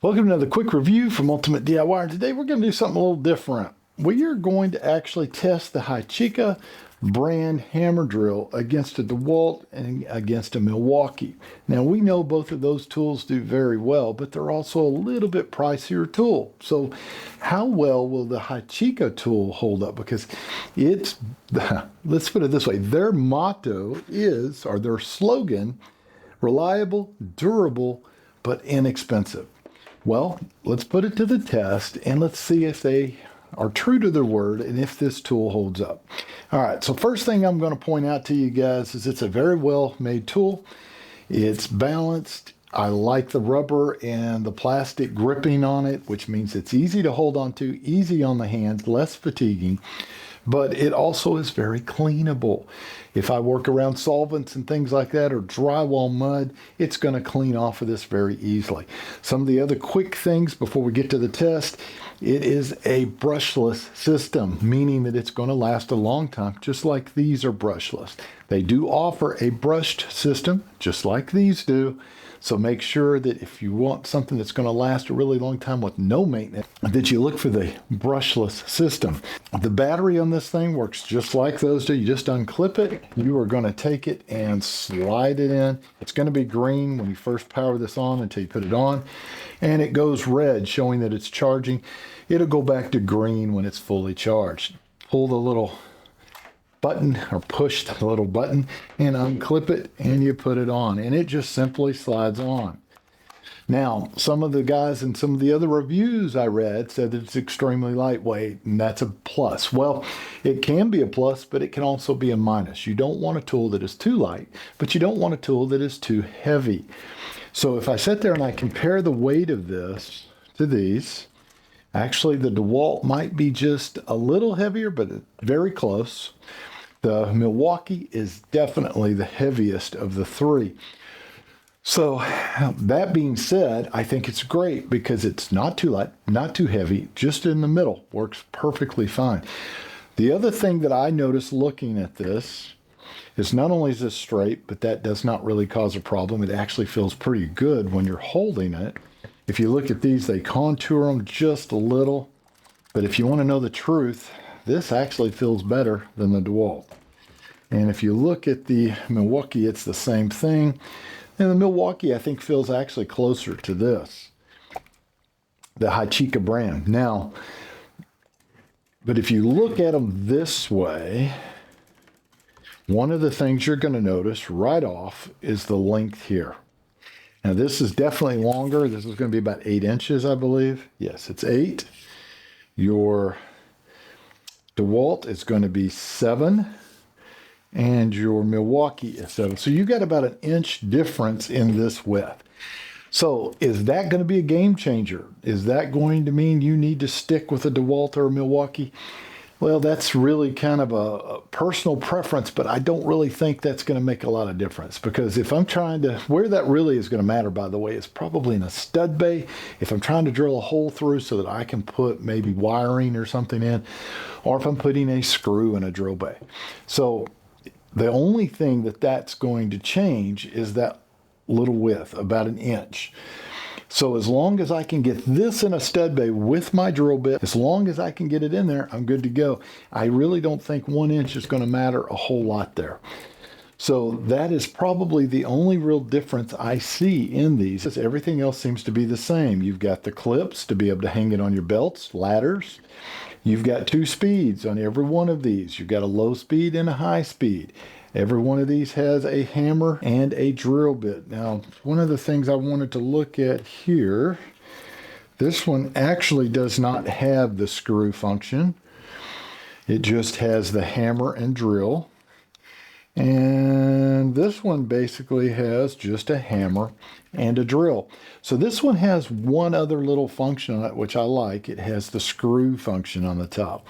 Welcome to another quick review from Ultimate DIY. And today we're going to do something a little different. We are going to actually test the Hychika brand hammer drill against a DeWalt and against a Milwaukee. Now we know both of those tools do very well, but they're also a little bit pricier tool. So how well will the Hychika tool hold up? Because it's, let's put it this way, their motto is, or their slogan, reliable, durable, but inexpensive. Well, let's put it to the test and let's see if they are true to their word and if this tool holds up. All right, so first thing I'm going to point out to you guys is it's a very well made tool. It's balanced. I like the rubber and the plastic gripping on it, which means it's easy to hold on to, easy on the hands, less fatiguing. But it also is very cleanable. If I work around solvents and things like that or drywall mud, it's going to clean off of this very easily. Some of the other quick things before we get to the test, it is a brushless system, meaning that it's going to last a long time, just like these are brushless. They do offer a brushed system, just like these do. So make sure that if you want something that's going to last a really long time with no maintenance, that you look for the brushless system. The battery on this thing works just like those do. You just unclip it. You are going to take it and slide it in. It's going to be green when you first power this on until you put it on. And it goes red, showing that it's charging. It'll go back to green when it's fully charged. Pull the little button or push the little button and unclip it and you put it on and it just simply slides on. Now, some of the guys in some of the other reviews I read said that it's extremely lightweight and that's a plus. Well, it can be a plus, but it can also be a minus. You don't want a tool that is too light, but you don't want a tool that is too heavy. So if I sit there and I compare the weight of this to these, actually the DeWalt might be just a little heavier, but very close. The Milwaukee is definitely the heaviest of the three. So that being said, I think it's great because it's not too light, not too heavy, just in the middle. Works perfectly fine. The other thing that I noticed looking at this is not only is this straight, but that does not really cause a problem. It actually feels pretty good when you're holding it. If you look at these, they contour them just a little. But if you want to know the truth, this actually feels better than the DeWalt. And if you look at the Milwaukee, it's the same thing. And the Milwaukee, I think, feels actually closer to this, the Hychika brand. Now, but if you look at them this way, one of the things you're going to notice right off is the length here. Now, this is definitely longer. This is going to be about 8 inches, I believe. Yes, it's 8. Your DeWalt is going to be 7, and your Milwaukee is 7. So you got about an inch difference in this width. So is that going to be a game changer? Is that going to mean you need to stick with a DeWalt or a Milwaukee? Well, that's really kind of a personal preference, but I don't really think that's going to make a lot of difference because if I'm trying to, where that really is going to matter, by the way, is probably in a stud bay. If I'm trying to drill a hole through so that I can put maybe wiring or something in, or if I'm putting a screw in a drill bay. So the only thing that's going to change is that little width, about an inch. So as long as I can get this in a stud bay with my drill bit, as long as I can get it in there, I'm good to go. I really don't think 1 inch is going to matter a whole lot there. So that is probably the only real difference I see in these. Everything else seems to be the same. You've got the clips to be able to hang it on your belts, ladders. You've got 2 speeds on every one of these. You've got a low speed and a high speed. Every one of these has a hammer and a drill bit. Now, one of the things I wanted to look at here, this one actually does not have the screw function. It just has the hammer and drill. And this one basically has just a hammer and a drill. So this one has one other little function on it, which I like. It has the screw function on the top.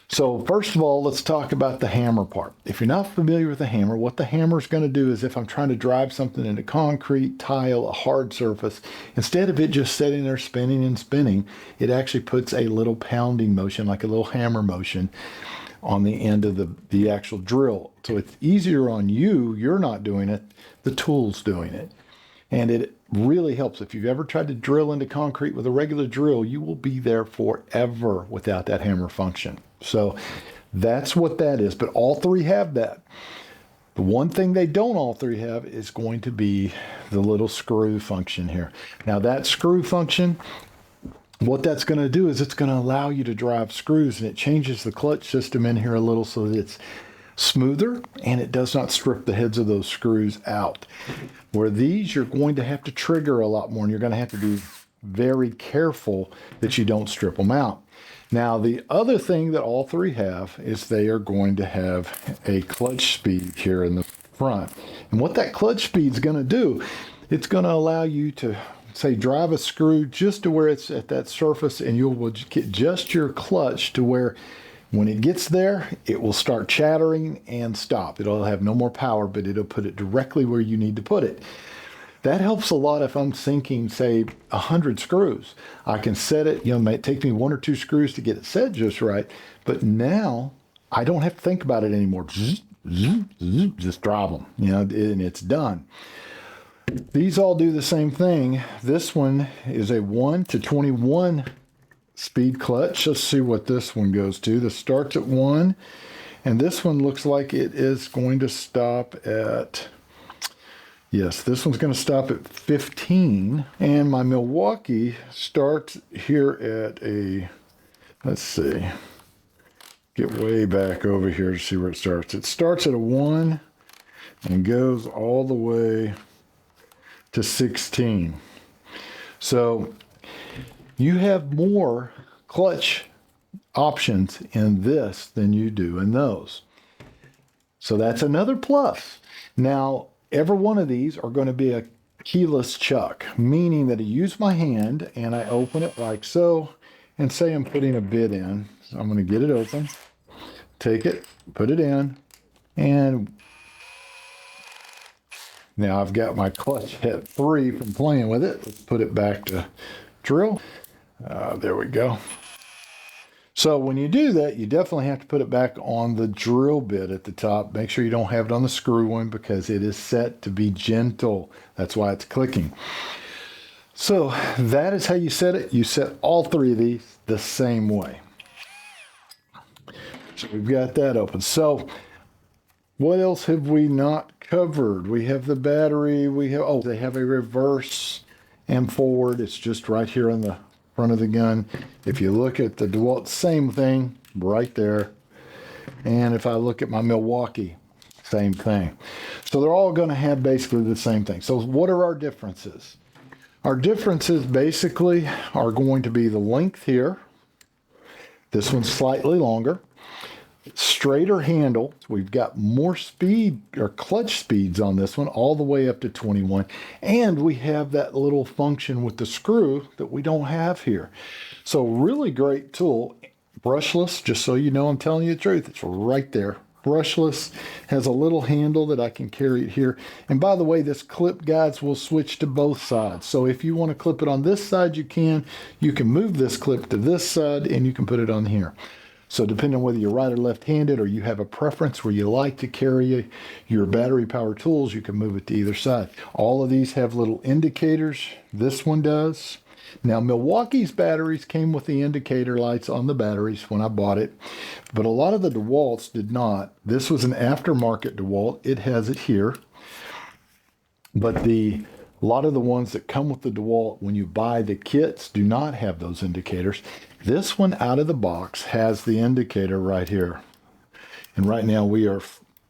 So first of all, let's talk about the hammer part. If you're not familiar with the hammer, what the hammer is going to do is if I'm trying to drive something into concrete, tile, a hard surface, instead of it just sitting there spinning and spinning, it actually puts a little pounding motion, like a little hammer motion, on the end of the actual drill. So it's easier on you. You're not doing it. The tool's doing it. And it really helps. If you've ever tried to drill into concrete with a regular drill, you will be there forever without that hammer function. So that's what that is. But all three have that. The one thing they don't all three have is going to be the little screw function here. Now that screw function, what that's going to do is it's going to allow you to drive screws, and it changes the clutch system in here a little so that it's smoother and it does not strip the heads of those screws out. Where these, you're going to have to trigger a lot more, and you're going to have to be very careful that you don't strip them out. Now, the other thing that all three have is they are going to have a clutch speed here in the front. And what that clutch speed is going to do, it's going to allow you to, say, drive a screw just to where it's at that surface, and you'll get just your clutch to where when it gets there, it will start chattering and stop. It'll have no more power, but it'll put it directly where you need to put it. That helps a lot if I'm sinking, say, 100 screws. I can set it, it might take me 1 or 2 screws to get it set just right, but now I don't have to think about it anymore. Just drive them, and it's done. These all do the same thing. This one is a 1 to 21 speed clutch. Let's see what this one goes to. This starts at 1, and this one looks like it is going to stop at, yes, this one's going to stop at 15, and my Milwaukee starts here at a, let's see, get way back over here to see where it starts. It starts at a 1 and goes all the way to 16. So you have more clutch options in this than you do in those. So that's another plus. Now, every one of these are going to be a keyless chuck, meaning that I use my hand and I open it like so, and say I'm putting a bit in. So I'm going to get it open, take it, put it in, and now I've got my clutch head 3 from playing with it. Let's put it back to drill. There we go. So when you do that, you definitely have to put it back on the drill bit at the top. Make sure you don't have it on the screw one because it is set to be gentle. That's why it's clicking. So that is how you set it. You set all 3 of these the same way. So we've got that open. So what else have we not covered? We have the battery. We have, they have a reverse and forward. It's just right here on the front of the gun. If you look at the DeWalt, same thing right there. And if I look at my Milwaukee, same thing. So they're all going to have basically the same thing. So what are our differences? Our differences basically are going to be the length here. This one's slightly longer. Straighter handle. We've got more speed or clutch speeds on this one, all the way up to 21. And we have that little function with the screw that we don't have here. So really great tool. Brushless, just so you know I'm telling you the truth. It's right there. Brushless, has a little handle that I can carry it here. And by the way, this clip guides will switch to both sides. So if you want to clip it on this side, you can. You can move this clip to this side and you can put it on here. So depending on whether you're right or left-handed, or you have a preference where you like to carry your battery-powered tools, you can move it to either side. All of these have little indicators. This one does. Now, Milwaukee's batteries came with the indicator lights on the batteries when I bought it, but a lot of the DeWalt's did not. This was an aftermarket DeWalt. It has it here. But a lot of the ones that come with the DeWalt, when you buy the kits, do not have those indicators. This one out of the box has the indicator right here. And right now we are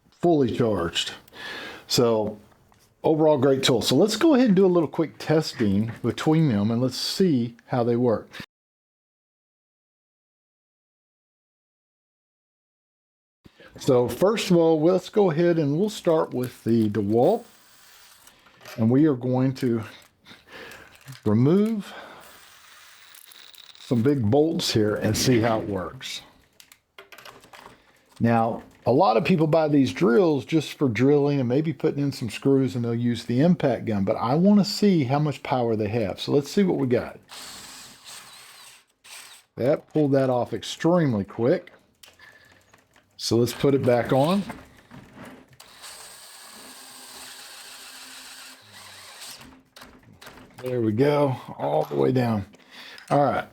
fully charged. So overall, great tool. So let's go ahead and do a little quick testing between them and let's see how they work. So first of all, let's go ahead and we'll start with the DeWalt. And we are going to remove some big bolts here and see how it works. Now, a lot of people buy these drills just for drilling and maybe putting in some screws, and they'll use the impact gun, but I want to see how much power they have. So let's see what we got. That pulled that off extremely quick. So let's put it back on. There we go, all the way down. All right,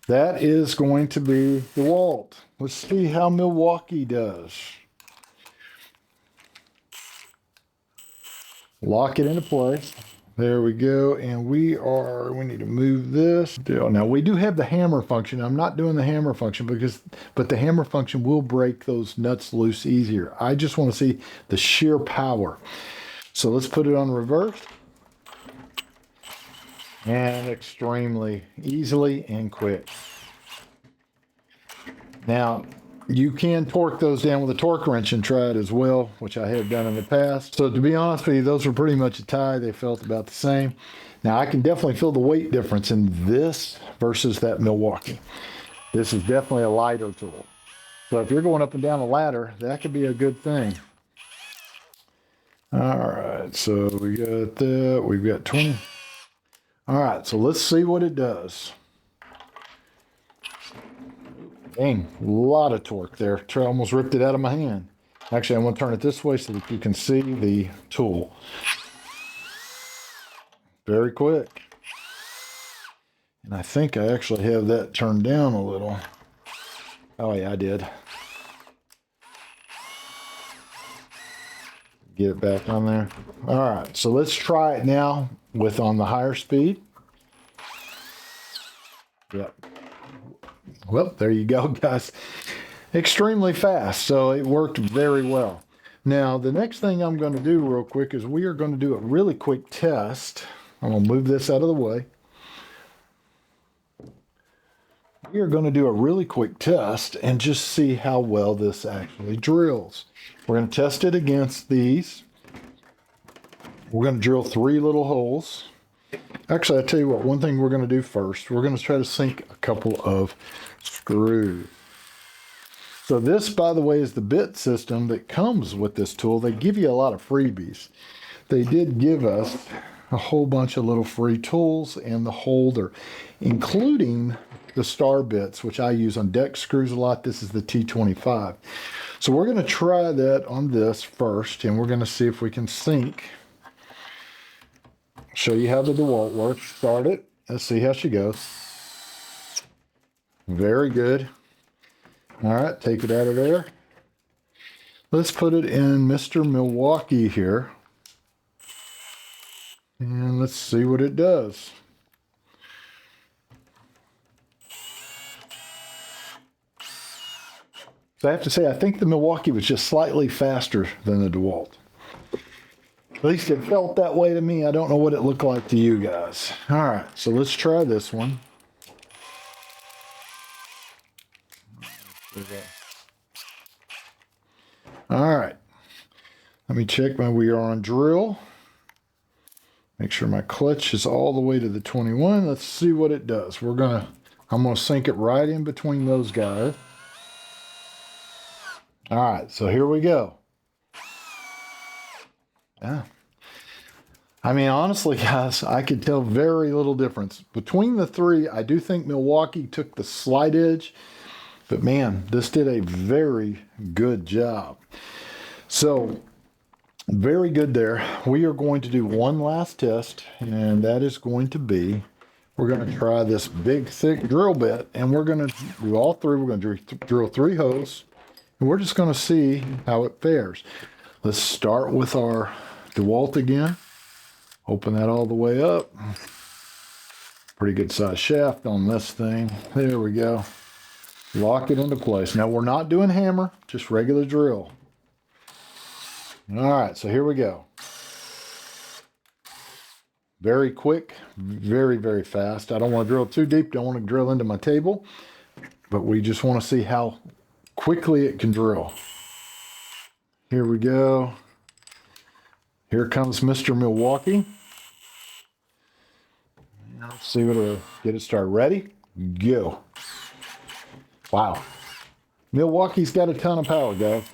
that is going to be DeWalt. Let's see how Milwaukee does. Lock it into place. There we go, and we need to move this. Now we do have the hammer function. I'm not doing the hammer function but the hammer function will break those nuts loose easier. I just want to see the sheer power. So let's put it on reverse. And extremely easily and quick. Now, you can torque those down with a torque wrench and try it as well, which I have done in the past. So to be honest with you, those were pretty much a tie. They felt about the same. Now, I can definitely feel the weight difference in this versus that Milwaukee. This is definitely a lighter tool. So if you're going up and down a ladder, that could be a good thing. All right, so we got that. We've got 20. All right, so let's see what it does. Dang, a lot of torque there. Almost ripped it out of my hand. Actually, I'm going to turn it this way so that you can see the tool. Very quick. And I think I actually have that turned down a little. Oh, yeah, I did. Get it back on there. All right, so let's try it now on the higher speed. Yep. Well, there you go, guys. Extremely fast, so it worked very well. Now, the next thing I'm going to do real quick is we are going to do a really quick test. I'm going to move this out of the way. We are going to do a really quick test and just see how well this actually drills. We're going to test it against these. We're going to drill 3 little holes. Actually, I tell you what, one thing we're going to do first, we're going to try to sink a couple of screws. So this, by the way, is the bit system that comes with this tool. They give you a lot of freebies. They did give us a whole bunch of little free tools and the holder, including the star bits, which I use on deck screws a lot. This is the T25. So we're going to try that on this first, and we're going to see if we can sink. Show you how the DeWalt works. Start it. Let's see how she goes. Very good. All right, take it out of there. Let's put it in Mr. Milwaukee here. And let's see what it does. So I have to say, I think the Milwaukee was just slightly faster than the DeWalt. At least it felt that way to me. I don't know what it looked like to you guys. All right, so let's try this one. All right. Let me check we are on drill. Make sure my clutch is all the way to the 21. Let's see what it does. I'm gonna sink it right in between those guys. All right, so here we go. Yeah. I mean, honestly, guys, I could tell very little difference. Between the 3, I do think Milwaukee took the slight edge, but man, this did a very good job. So, very good there. We are going to do one last test, and that is going to be, we're going to try this big, thick drill bit, and we're going to do all 3. We're going to drill 3 holes, and we're just going to see how it fares. Let's start with our DeWalt again. Open that all the way up. Pretty good size shaft on this thing. There we go. Lock it into place. Now we're not doing hammer, just regular drill. All right, so here we go. Very quick, very, very fast. I don't want to drill too deep. Don't want to drill into my table, but we just want to see how quickly it can drill. Here we go. Here comes Mr. Milwaukee. Let's see what it'll get it started. Ready? Go. Wow. Milwaukee's got a ton of power, guys.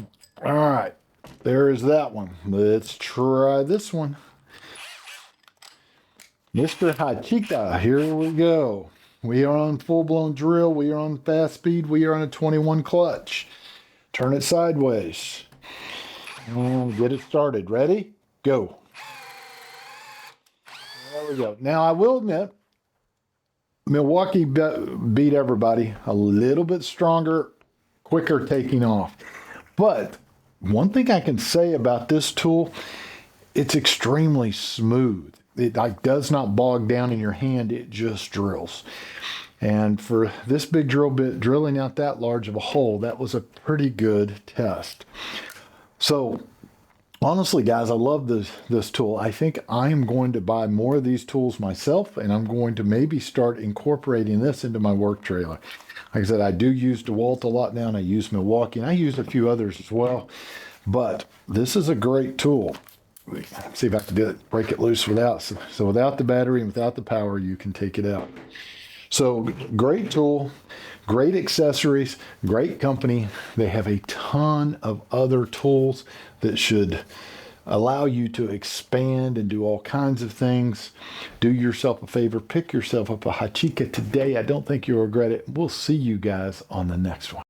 All right. There is that one. Let's try this one. Mr. Hychika. Here we go. We are on full-blown drill. We are on fast speed. We are on a 21 clutch. Turn it sideways. And get it started. Ready? Go. we go. Now, I will admit, Milwaukee beat everybody, a little bit stronger, quicker taking off. But one thing I can say about this tool, it's extremely smooth. It like does not bog down in your hand, it just drills. And for this big drill bit, drilling out that large of a hole, that was a pretty good test. So honestly, guys, I love this tool. I think I'm going to buy more of these tools myself, and I'm going to maybe start incorporating this into my work trailer. Like I said, I do use DeWalt a lot now, and I use Milwaukee, and I use a few others as well. But this is a great tool. Let's see if I can do it, break it loose without. So without the battery and without the power, you can take it out. So great tool, great accessories, great company. They have a ton of other tools that should allow you to expand and do all kinds of things. Do yourself a favor, pick yourself up a Hychika today. I don't think you'll regret it. We'll see you guys on the next one.